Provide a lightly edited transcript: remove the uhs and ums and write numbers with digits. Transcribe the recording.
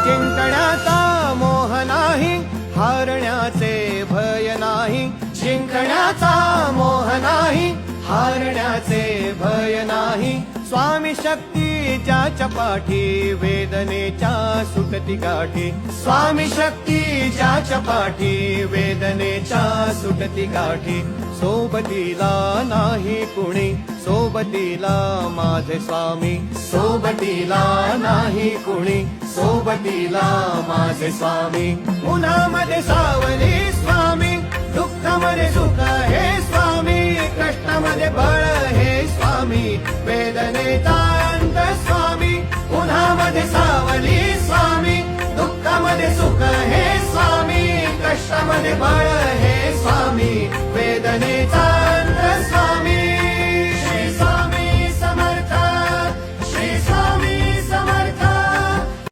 जिंकण्याचा मोह नाही, हारण्याचे भय नाही. जिंकण्याचा मोह नाही, हारण्याचे भय नाही. स्वामी शक्ती ज्याच्या पाठी, वेदनेच्या सुटती गाठी. स्वामी शक्ती ज्याच्या पाठी, वेदनेच्या सुटती गाठी. सोबतीला नाही कुणी, सोबतीला माझे स्वामी. सोबतीला नाही कुणी, सोबतीला माझे स्वामी. उन्हामध्ये सावली स्वामी, दुःखामध्ये सुख हे स्वामी. कष्टामध्ये बळ हे स्वामी, वेदनेचा अंत स्वामी. उन्हामध्ये सावली स्वामी, दुःखामध्ये सुख हे स्वामी. कष्टामध्ये बळ हे स्वामी, वेदनेचा